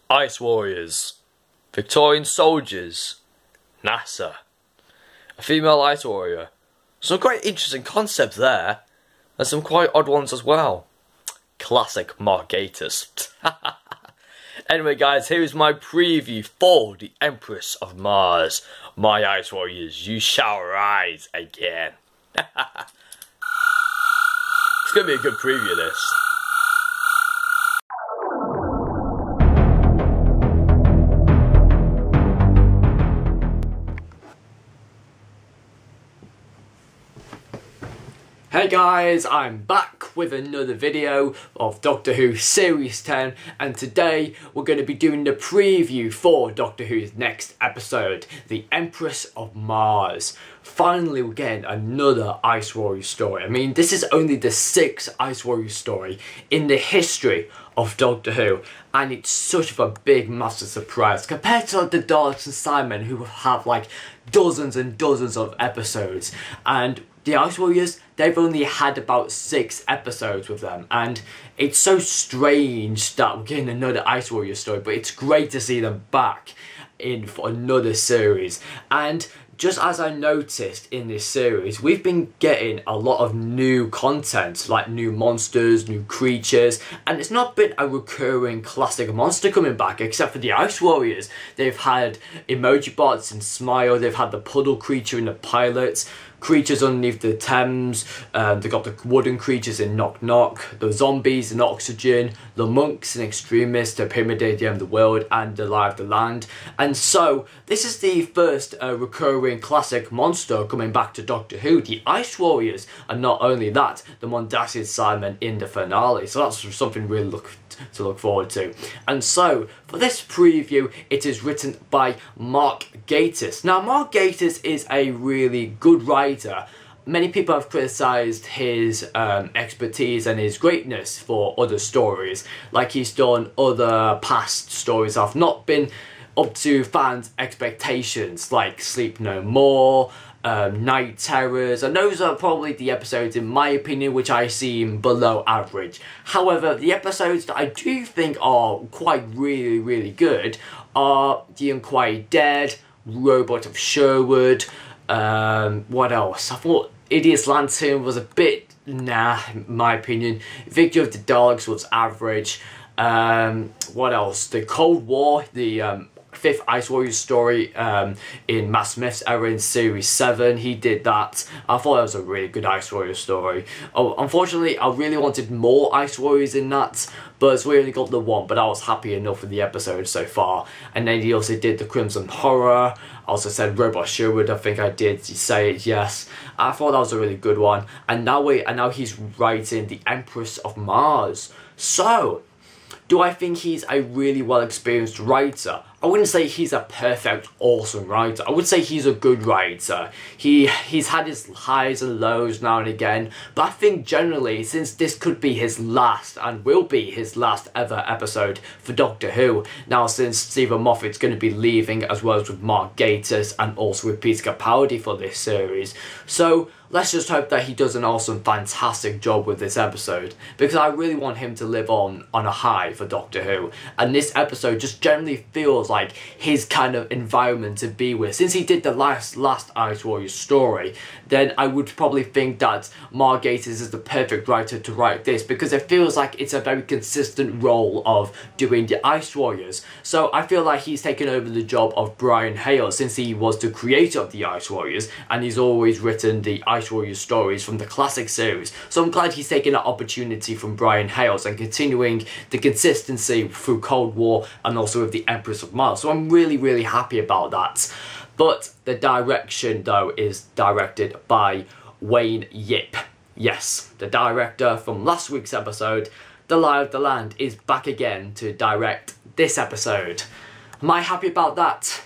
Ice Warriors, Victorian soldiers, NASA, a female ice warrior. Some quite interesting concepts there, and some quite odd ones as well. Classic Mark Gatiss. Anyway guys, here is my preview for the Empress of Mars. My Ice Warriors, you shall rise again. It's going to be a good preview, this. Hey guys, I'm back with another video of Doctor Who Series 10, and today we're going to be doing the preview for Doctor Who's next episode, the Empress of Mars. Finally we're getting another Ice Warrior story. I mean, this is only the 6th Ice Warrior story in the history of Doctor Who, and it's such a big massive surprise compared to the Daleks and Simon, who have like dozens and dozens of episodes, and the Ice Warriors, they've only had about 6 episodes with them, and it's so strange that we're getting another Ice Warrior story, but it's great to see them back in for another series. And just as I noticed in this series, we've been getting a lot of new content, like new monsters, new creatures, and it's not been a recurring classic monster coming back, except for the Ice Warriors. They've had emoji bots in Smile, they've had the puddle creature in the pilot, creatures underneath the Thames, they've got the wooden creatures in Knock Knock, the zombies in Oxygen, the monks in Extremis, the Pyramid at the End of the World, and the Lie of the Land. And so this is the first recurring classic monster coming back to Doctor Who, the Ice Warriors, and not only that, the Mondasian Simon in the finale. So that's something really to look forward to. And so for this preview, it is written by Mark Gatiss. Now Mark Gatiss is a really good writer. Many people have criticised his expertise and his greatness for other stories, like he's done other past stories that have not been up to fans' expectations, like Sleep No More, Night Terrors, and those are probably the episodes, in my opinion, which I seem below average. However, the episodes that I do think are quite really good are The Unquiet Dead, Robot of Sherwood, what else? I thought Idiot's Lantern was a bit nah, in my opinion. Victory of the Daleks was average. What else? The Cold War, the 5th Ice Warrior story in Matt Smith's era in Series 7, he did that. I thought that was a really good Ice Warrior story. Oh, unfortunately, I really wanted more Ice Warriors in that, but we only got the one, but I was happy enough with the episode so far. And then he also did the Crimson Horror. I also said Robot Sherwood, I think I did say it, yes. I thought that was a really good one. And now he's writing the Empress of Mars. So, do I think he's a really well-experienced writer? I wouldn't say he's a perfect, awesome writer. I would say he's a good writer. He's had his highs and lows now and again, but I think generally, since this could be his last, and will be his last ever episode for Doctor Who, now since Stephen Moffat's going to be leaving, as well as with Mark Gatiss, and also with Peter Capaldi for this series. So, let's just hope that he does an awesome, fantastic job with this episode, because I really want him to live on a high for Doctor Who, and this episode just generally feels like his kind of environment to be with. Since he did the last Ice Warrior story, then I would probably think that Mark Gatiss is the perfect writer to write this, because it feels like it's a very consistent role of doing the Ice Warriors. So I feel like he's taken over the job of Brian Hale, since he was the creator of the Ice Warriors, and he's always written the Ice Warrior stories from the classic series. So I'm glad he's taken that opportunity from Brian Hales and continuing the consistency through Cold War and also with the Empress of Mars. So I'm really happy about that. But the direction though is directed by Wayne Yip. Yes, the director from last week's episode, The Lie of the Land, is back again to direct this episode. Am I happy about that?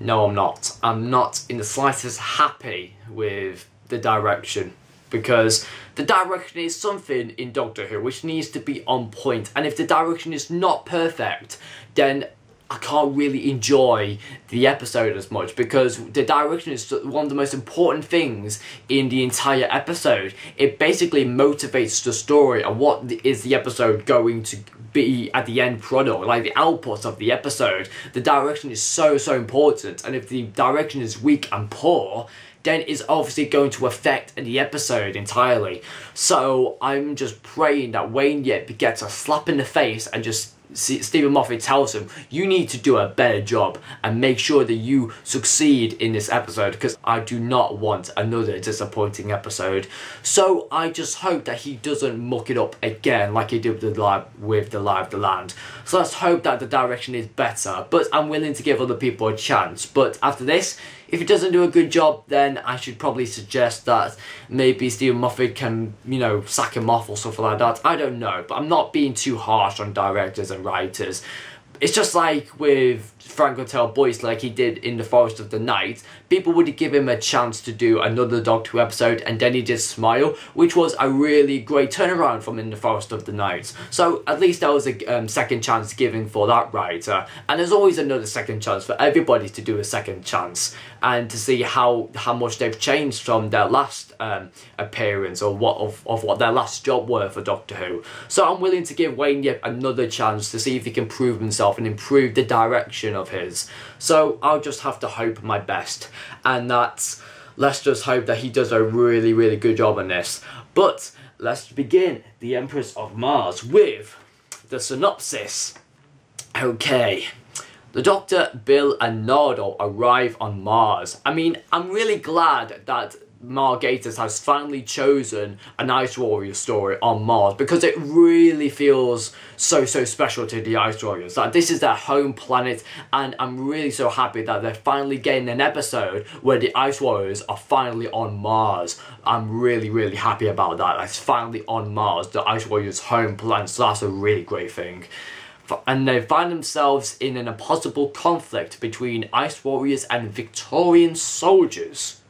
No, I'm not. I'm not in the slightest happy with the direction, because the direction is something in Doctor Who which needs to be on point, and if the direction is not perfect, then I can't really enjoy the episode as much, because the direction is one of the most important things in the entire episode. It basically motivates the story and what is the episode going to be at the end product, like the output of the episode. The direction is so important, and if the direction is weak and poor, then it's obviously going to affect the episode entirely. So I'm just praying that Wayne Yip gets a slap in the face and just Stephen Moffat tells him, you need to do a better job and make sure that you succeed in this episode, because I do not want another disappointing episode. So I just hope that he doesn't muck it up again like he did with the Land. So let's hope that the direction is better, but I'm willing to give other people a chance. But after this, if he doesn't do a good job, then I should probably suggest that maybe Stephen Moffat can, you know, sack him off or something like that. I don't know, but I'm not being too harsh on directors and writers. It's just like with Frank Hotel Boyce, like he did in The Forest of the Night. People would give him a chance to do another Doctor Who episode, and then he did Smile, which was a really great turnaround from In the Forest of the Night. So at least there was a second chance given for that writer, and there's always another second chance for everybody to do a second chance, and to see how much they've changed from their last appearance, or what their last job were for Doctor Who. So I'm willing to give Wayne Yip another chance to see if he can prove himself and improve the direction of his. So I'll just have to hope my best, and let's just hope that he does a really good job on this. But let's begin the Empress of Mars with the synopsis. Okay. The Doctor, Bill and Nardole arrive on Mars. I mean, I'm really glad that Gatiss has finally chosen an Ice Warrior story on Mars, because it really feels so special to the Ice Warriors. Like, this is their home planet, and I'm really so happy that they're finally getting an episode where the Ice Warriors are finally on Mars. I'm really happy about that. It's finally on Mars, the Ice Warriors' home planet, so that's a really great thing. And they find themselves in an impossible conflict between Ice Warriors and Victorian soldiers.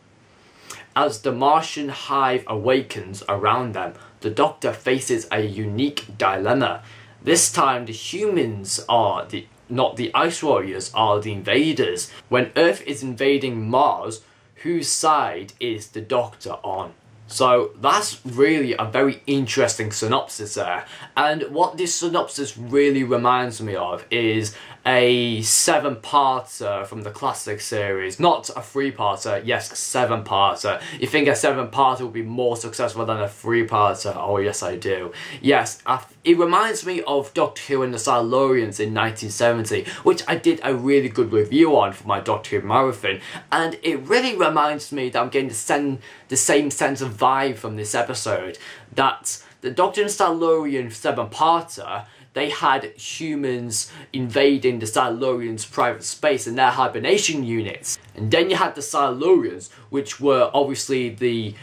As the Martian hive awakens around them, the Doctor faces a unique dilemma. This time the humans are not the Ice Warriors, are the invaders. When Earth is invading Mars, whose side is the Doctor on? So that's really a very interesting synopsis there. And what this synopsis really reminds me of is a 7-parter from the classic series. Not a 3-parter, yes, 7-parter. You think a 7-parter would be more successful than a 3-parter? Oh yes, I do. Yes, it reminds me of Doctor Who and the Silurians in 1970, which I did a really good review on for my Doctor Who marathon. And it really reminds me that I'm getting the same sense of vibe from this episode. That the Doctor and Silurian 7-parter, they had humans invading the Silurians' private space and their hibernation units. And then you had the Silurians, which were obviously the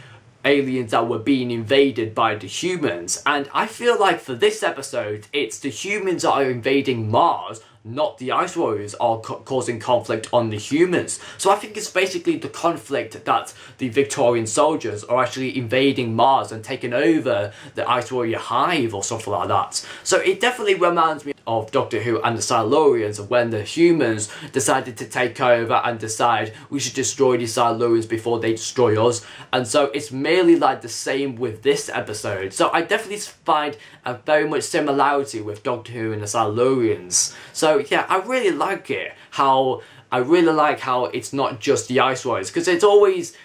aliens that were being invaded by the humans. And I feel like for this episode, it's the humans that are invading Mars, not the Ice Warriors are causing conflict on the humans. So I think it's basically the conflict that the Victorian soldiers are actually invading Mars and taking over the Ice Warrior hive or something like that. So it definitely reminds me of Doctor Who and the Silurians, when the humans decided to take over and decide we should destroy the Silurians before they destroy us. And so it's merely like the same with this episode. So I definitely find a very much similarity with Doctor Who and the Silurians. So yeah, I really like it. I really like how it's not just the Ice Warriors, because it's always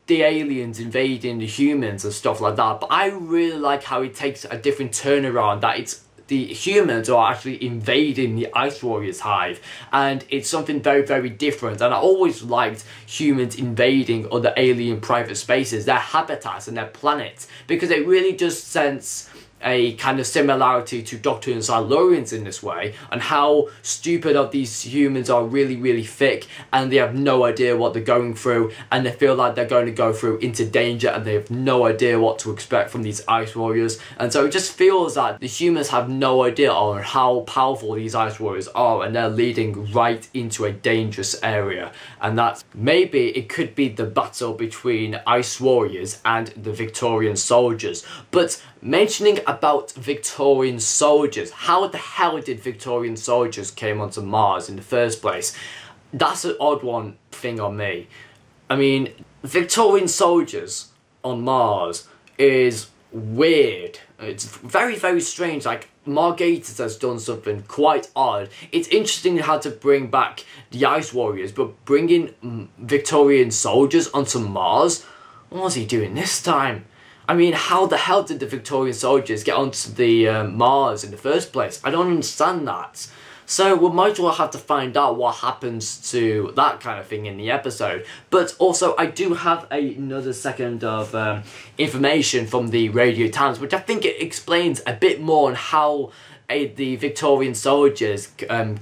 the aliens invading the humans and stuff like that. But I really like how it takes a different turnaround, that it's the humans are actually invading the Ice Warriors hive, and it's something very different. And I always liked humans invading other alien private spaces, their habitats and their planets, because it really just sense a kind of similarity to Doctor and Silurians in this way, and how stupid of these humans are really thick, and they have no idea what they're going through, and they feel like they're going to go through into danger, and they have no idea what to expect from these Ice Warriors. And so it just feels like the humans have no idea on how powerful these Ice Warriors are, and they're leading right into a dangerous area. And that maybe it could be the battle between Ice Warriors and the Victorian soldiers. But mentioning about Victorian soldiers. How the hell did Victorian soldiers came onto Mars in the first place? That's an odd one thing on me. I mean, Victorian soldiers on Mars is weird. It's very, very strange. Like, Gatiss has done something quite odd. It's interesting how to bring back the Ice Warriors, but bringing Victorian soldiers onto Mars? What was he doing this time? I mean, how the hell did the Victorian soldiers get onto the Mars in the first place? I don't understand that. So we might as well have to find out what happens to that kind of thing in the episode. But also, I do have another second of information from the Radio Times, which I think it explains a bit more on how the Victorian soldiers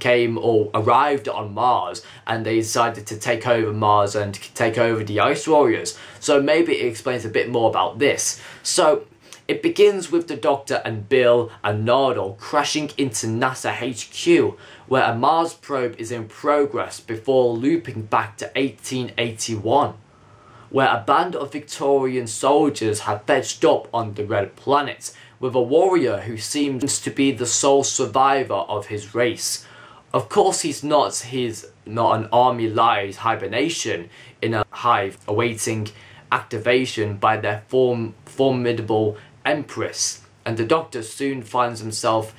came or arrived on Mars, and they decided to take over Mars and take over the Ice Warriors. So maybe it explains a bit more about this. So it begins with the Doctor and Bill and Nardole crashing into NASA HQ, where a Mars probe is in progress before looping back to 1881, where a band of Victorian soldiers have fetched up on the Red Planet, with a warrior who seems to be the sole survivor of his race. Of course he's not an army lies hibernation in a hive awaiting activation by their formidable Empress, and the Doctor soon finds himself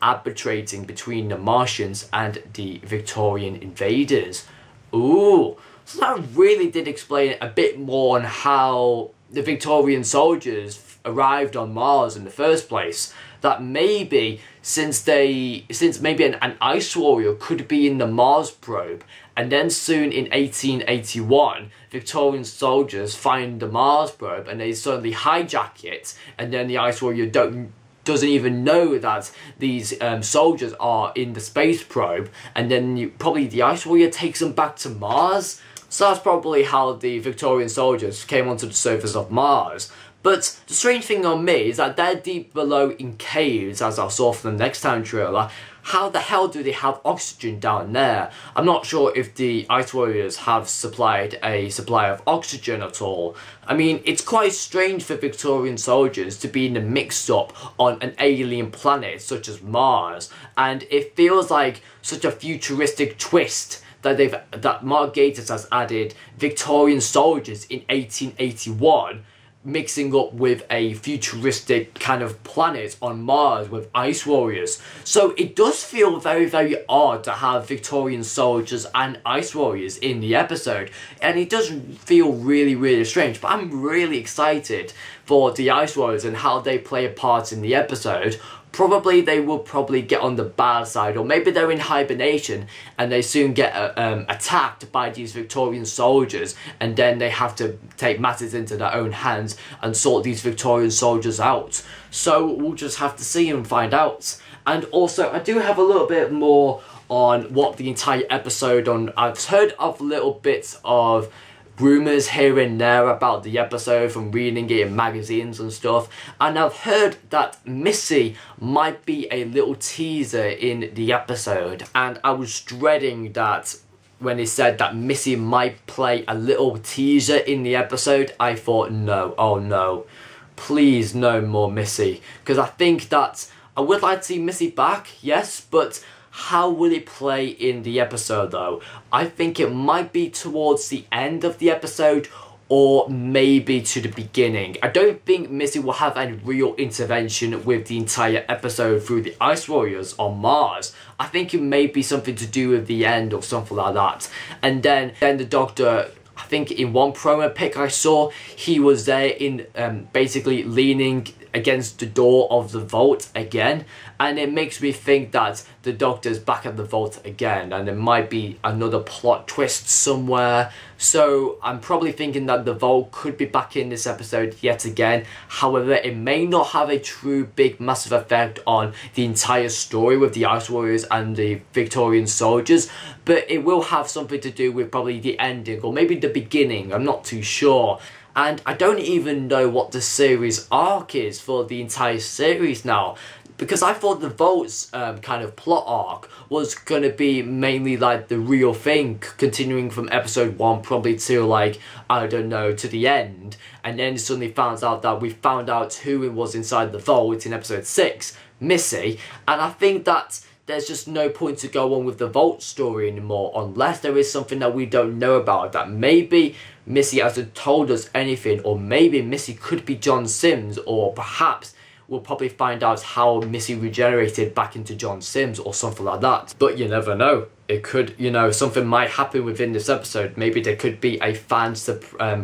arbitrating between the Martians and the Victorian invaders. Ooh, so that really did explain a bit more on how the Victorian soldiers arrived on Mars in the first place. That maybe since maybe an Ice Warrior could be in the Mars probe, and then soon in 1881 Victorian soldiers find the Mars probe and they suddenly hijack it, and then the Ice Warrior doesn't even know that these soldiers are in the space probe, and then probably the Ice Warrior takes them back to Mars. So that's probably how the Victorian soldiers came onto the surface of Mars. But the strange thing on me is that they're deep below in caves, as I saw from the Next Time trailer. How the hell do they have oxygen down there? I'm not sure if the Ice Warriors have supplied a supply of oxygen at all. I mean, it's quite strange for Victorian soldiers to be in a mix-up on an alien planet such as Mars, and it feels like such a futuristic twist that Gatiss has added Victorian soldiers in 1881, mixing up with a futuristic kind of planet on Mars with Ice Warriors. So it does feel very, very odd to have Victorian soldiers and Ice Warriors in the episode, and it does feel really, really strange. But I'm really excited for the Ice Warriors and how they play a part in the episode. Probably they will get on the bad side, or maybe they're in hibernation and they soon get attacked by these Victorian soldiers, and then they have to take matters into their own hands and sort these Victorian soldiers out. So we'll just have to see and find out. And also, I do have a little bit more on what the entire episode on. I've heard of little bits of rumours here and there about the episode from reading it in magazines and stuff, and I've heard that Missy might be a little teaser in the episode, and I was dreading that when they said that Missy might play a little teaser in the episode. I thought, no, oh no, please no more Missy, because I think that I would like to see Missy back, yes, but how will it play in the episode though? I think it might be towards the end of the episode, or maybe to the beginning. I don't think Missy will have any real intervention with the entire episode through the Ice Warriors on Mars. I think it may be something to do with the end or something like that. And then the Doctor, I think in one promo pic I saw, he was there in basically leaning against the door of the vault again, and it makes me think that the Doctor's back at the vault again, and there might be another plot twist somewhere. So I'm probably thinking that the vault could be back in this episode yet again. However, it may not have a true big massive effect on the entire story with the Ice Warriors and the Victorian soldiers, but it will have something to do with probably the ending or maybe the beginning. I'm not too sure. And I don't even know what the series arc is for the entire series now. because I thought the Vault's kind of plot arc was going to be mainly like the real thing, continuing from episode 1 probably to like, I don't know, to the end, and then suddenly found out that we found out who it was inside the Vault in episode 6, Missy, and I think that there's just no point to go on with the Vault story anymore unless there is something that we don't know about, that maybe Missy hasn't told us anything, or maybe Missy could be John Sims, or perhaps we'll probably find out how Missy regenerated back into John Sims or something like that. But you never know. It could, you know, something might happen within this episode. Maybe there could be a fan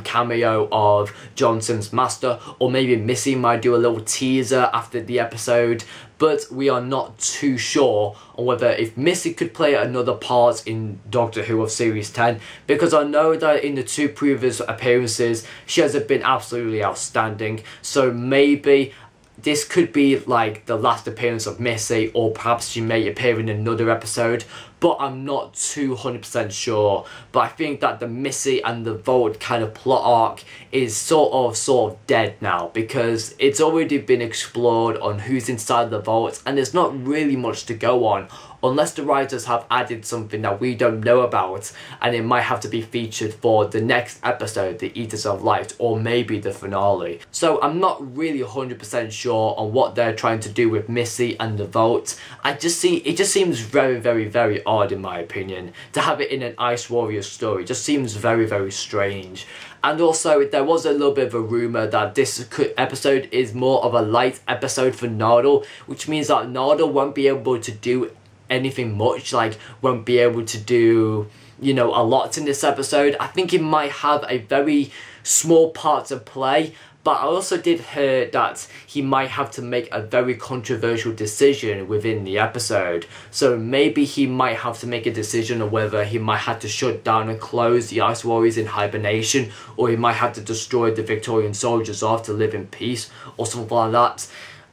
cameo of John Sims' master, or maybe Missy might do a little teaser after the episode. But we are not too sure on whether if Missy could play another part in Doctor Who of Series 10, because I know that in the 2 previous appearances she hasn't been absolutely outstanding. So maybe this could be like the last appearance of Missy, or perhaps she may appear in another episode, but I'm not 200% sure. But I think that the Missy and the Vault kind of plot arc is sort of dead now, because it's already been explored on who's inside the Vault, and there's not really much to go on unless the writers have added something that we don't know about, and it might have to be featured for the next episode, the Eaters of Light, or maybe the finale. So I'm not really 100% sure on what they're trying to do with Missy and the Vault. It just seems very odd, in my opinion, to have it in an Ice Warrior story. It just seems very strange. And also, there was a little bit of a rumour that this episode is more of a light episode for Nardole, which means that Nardole won't be able to do anything much, like won't be able to do, you know, a lot in this episode. I think it might have a very small part to play, but I also did hear that he might have to make a very controversial decision within the episode. So maybe he might have to make a decision on whether he might have to shut down and close the Ice Warriors in hibernation, or he might have to destroy the Victorian soldiers off to live in peace, or something like that.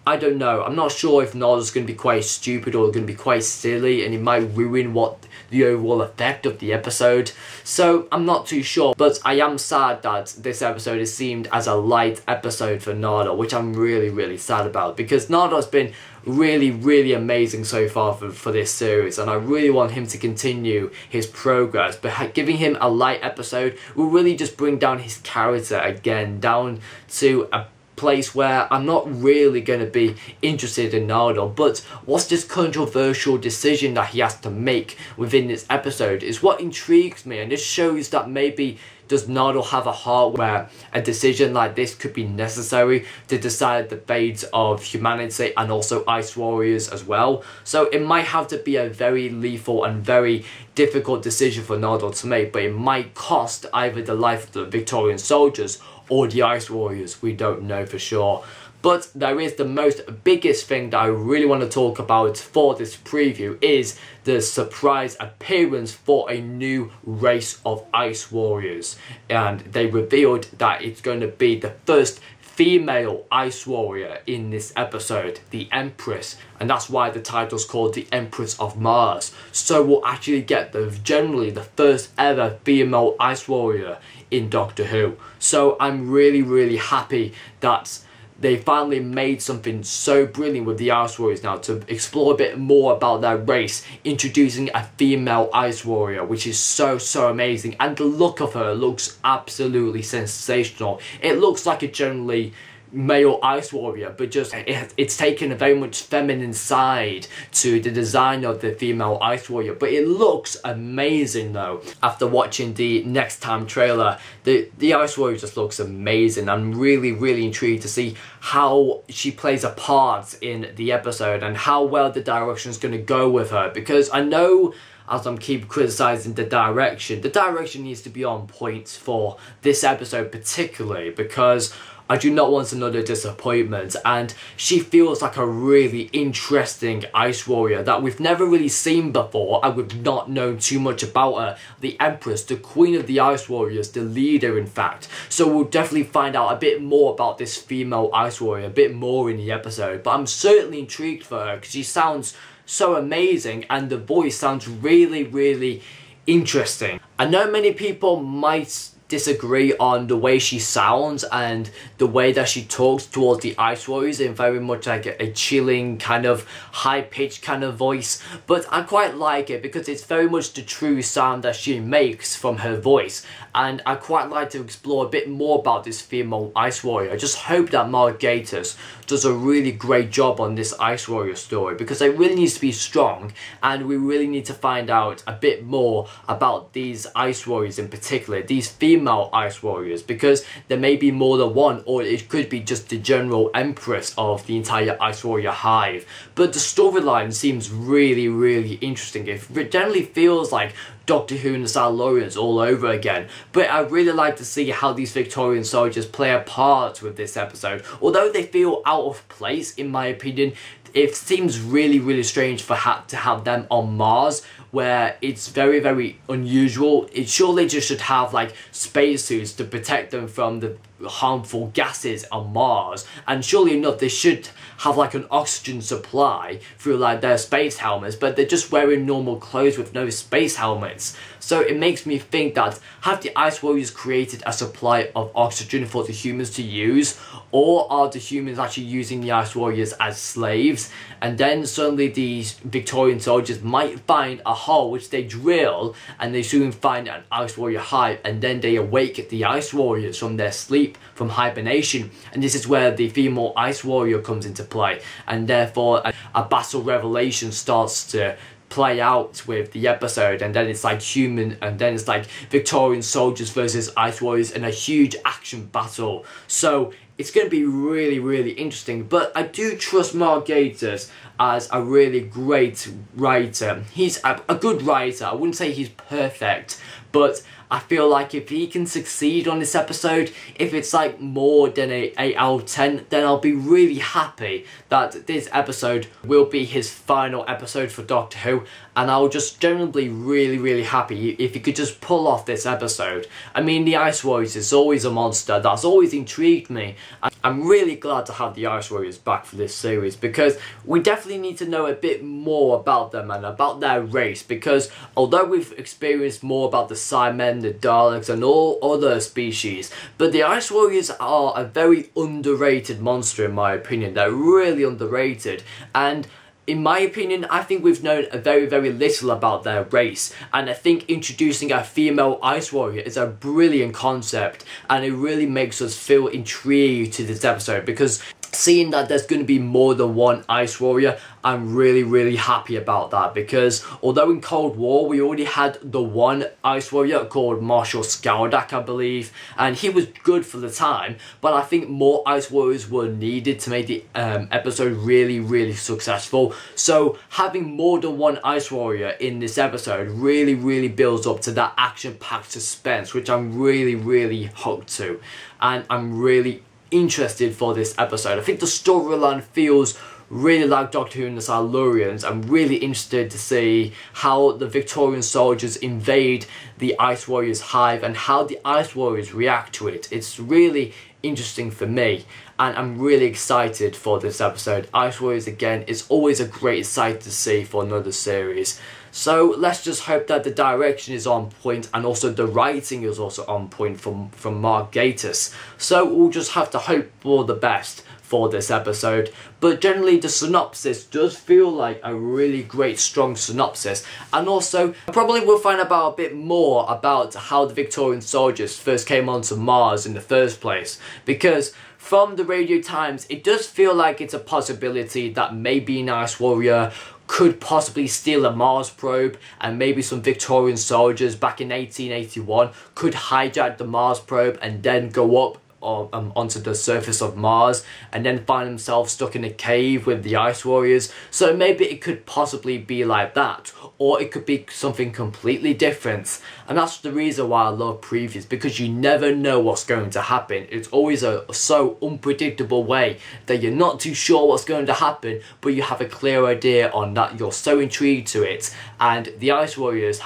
I don't know. I'm not sure if Nardole's going to be quite stupid or going to be quite silly, and it might ruin what the overall effect of the episode. So I'm not too sure, but I am sad that this episode is seemed as a light episode for Nardole, which I'm really sad about, because Nardole's been really amazing so far for this series, and I really want him to continue his progress, but giving him a light episode will really just bring down his character again, down to a place where I'm not really going to be interested in Nardole. But what's this controversial decision that he has to make within this episode is what intrigues me, and this shows that maybe does Nardole have a heart where a decision like this could be necessary to decide the fate of humanity and also Ice Warriors as well. So it might have to be a very lethal and very difficult decision for Nardole to make, but it might cost either the life of the Victorian soldiers or the Ice Warriors. We don't know for sure. But there is the biggest thing that I really want to talk about for this preview is the surprise appearance for a new race of Ice Warriors. And they revealed that it's going to be the first female Ice Warrior in this episode, the Empress, and that's why the title's called the Empress of Mars. So we'll actually get generally the first ever female Ice Warrior in Doctor Who. So I'm really happy that they finally made something so brilliant with the Ice Warriors now to explore a bit more about their race, introducing a female Ice Warrior, which is so amazing. And the look of her looks absolutely sensational. It looks like a generally male Ice Warrior, but just it's taken a very much feminine side to the design of the female Ice Warrior, but it looks amazing though. After watching the Next Time trailer, the Ice Warrior just looks amazing. I'm really intrigued to see how she plays a part in the episode and how well the direction is going to go with her, because I know, as I'm keep criticising the direction needs to be on point for this episode particularly, because I do not want another disappointment, and she feels like a really interesting Ice Warrior that we've never really seen before, and we've not known too much about her. The Empress, the Queen of the Ice Warriors, the leader in fact. So we'll definitely find out a bit more about this female Ice Warrior, a bit more in the episode, but I'm certainly intrigued for her because she sounds so amazing and the voice sounds really interesting. I know many people might disagree on the way she sounds and the way that she talks towards the Ice Warriors in very much like a chilling kind of high-pitched kind of voice, but I quite like it because it's very much the true sound that she makes from her voice, and I quite like to explore a bit more about this female Ice Warrior. I just hope that Gatiss does a really great job on this Ice Warrior story, because it really needs to be strong, and we really need to find out a bit more about these Ice Warriors in particular, these female Ice Warriors, because there may be more than one, or it could be just the general Empress of the entire Ice Warrior hive. But the storyline seems really, really interesting. It generally feels like Doctor Who and the Silurians all over again, but I'd really like to see how these Victorian soldiers play a part with this episode. Although they feel out of place in my opinion, it seems really, really strange to have them on Mars, where it's very, very unusual. It surely just should have like spacesuits to protect them from the harmful gases on Mars, and surely enough they should have like an oxygen supply through like their space helmets, but they're just wearing normal clothes with no space helmets. So it makes me think that, have the Ice Warriors created a supply of oxygen for the humans to use, or are the humans actually using the Ice Warriors as slaves? And then suddenly these Victorian soldiers might find a hole which they drill, and they soon find an Ice Warrior hive, and then they awake the Ice Warriors from their sleep, from hibernation, and this is where the female Ice Warrior comes into play, and therefore a battle revelation starts to play out with the episode, and then it's like Victorian soldiers versus Ice Warriors in a huge action battle. So it's going to be really, really interesting, but I do trust Gatiss as a really great writer. He's a good writer. I wouldn't say he's perfect, but I feel like if he can succeed on this episode, if it's like more than a 8 out of 10, then I'll be really happy that this episode will be his final episode for Doctor Who, and I'll just generally be really, really happy if he could just pull off this episode. I mean, the Ice Warriors is always a monster that's always intrigued me. I'm really glad to have the Ice Warriors back for this series, because we definitely need to know a bit more about them and about their race, because although we've experienced more about the Cybermen, the Daleks and all other species, but the Ice Warriors are a very underrated monster in my opinion. They're really underrated, and in my opinion, I think we've known a very, very little about their race, and I think introducing a female Ice Warrior is a brilliant concept, and it really makes us feel intrigued to this episode, because seeing that there's going to be more than one Ice Warrior, I'm really, really happy about that, because although in Cold War we already had the one Ice Warrior called Marshal Skaldak, I believe, and he was good for the time, but I think more Ice Warriors were needed to make the episode really, really successful. So having more than one Ice Warrior in this episode really, really builds up to that action-packed suspense, which I'm really, really hooked to, and I'm really interested for this episode. I think the storyline feels really like Doctor Who and the Silurians. I'm really interested to see how the Victorian soldiers invade the Ice Warriors hive and how the Ice Warriors react to it. It's really interesting for me, and I'm really excited for this episode. Ice Warriors again is always a great sight to see for another series. So let's just hope that the direction is on point, and also the writing is also on point from Gatiss. So we'll just have to hope for the best for this episode. But generally the synopsis does feel like a really great, strong synopsis, and also probably we'll find out a bit more about how the Victorian soldiers first came onto Mars in the first place, because from the Radio Times it does feel like it's a possibility that maybe an Ice Warrior could possibly steal a Mars probe, and maybe some Victorian soldiers back in 1881 could hijack the Mars probe and then go up onto the surface of Mars and then find themselves stuck in a cave with the Ice Warriors. So maybe it could possibly be like that, or it could be something completely different. And that's the reason why I love previews, because you never know what's going to happen. It's always a so unpredictable way that you're not too sure what's going to happen, but you have a clear idea on that. You're so intrigued to it, and the Ice Warriors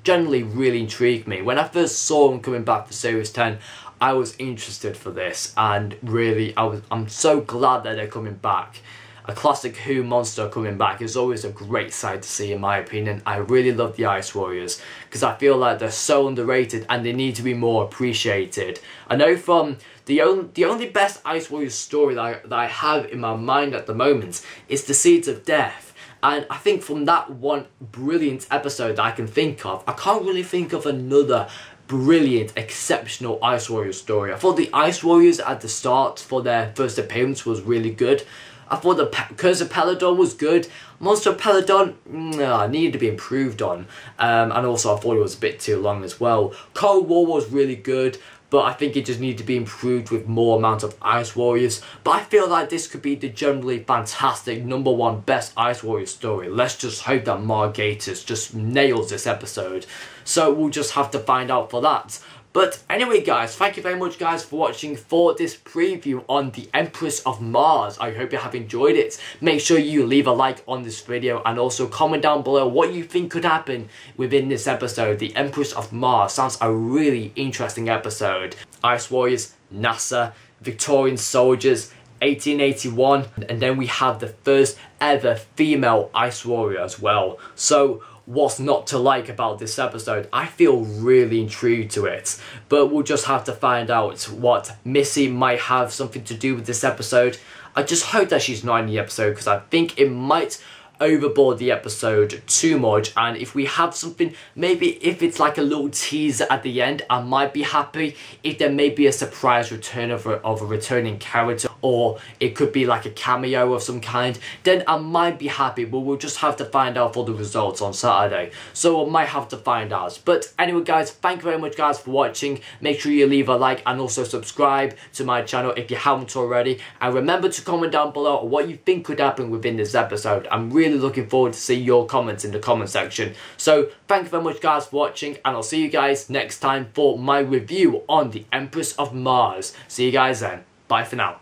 generally really intrigued me. When I first saw them coming back for Series 10, I was interested for this, and really I'm so glad that they're coming back. a classic Who monster coming back is always a great sight to see, in my opinion. I really love the Ice Warriors because I feel like they're so underrated and they need to be more appreciated. I know from the only best Ice Warriors story that I have in my mind at the moment is the Seeds of Death. And I think from that one brilliant episode that I can think of, I can't really think of another brilliant, exceptional Ice Warriors story. I thought the Ice Warriors at the start for their first appearance was really good. I thought the Curse of Peladon was good. Monster of Peladon, needed to be improved on. And also I thought it was a bit too long as well. Cold War was really good, but I think it just needed to be improved with more amount of Ice Warriors. But I feel like this could be the generally fantastic #1 best Ice Warrior story. Let's just hope that Gatiss just nails this episode. So we'll just have to find out for that. But anyway guys, thank you very much guys for watching for this preview on the Empress of Mars. I hope you have enjoyed it. Make sure you leave a like on this video and also comment down below what you think could happen within this episode. The Empress of Mars sounds a really interesting episode. Ice Warriors, NASA, Victorian soldiers, 1881, and then we have the first ever female Ice Warrior as well. So what's not to like about this episode? I feel really intrigued to it, but we'll just have to find out what Missy might have something to do with this episode. I just hope that she's not in the episode because I think it might overboard the episode too much, and if we have something, maybe if it's like a little teaser at the end, I might be happy. If there may be a surprise return of a returning character, or it could be like a cameo of some kind, then I might be happy, but we'll just have to find out for the results on Saturday, so I might have to find out. But anyway guys, thank you very much guys for watching. Make sure you leave a like and also subscribe to my channel if you haven't already, and remember to comment down below what you think could happen within this episode. I'm really looking forward to see your comments in the comment section. So thank you very much guys for watching, and I'll see you guys next time for my review on the Empress of Mars. See you guys then. Bye for now.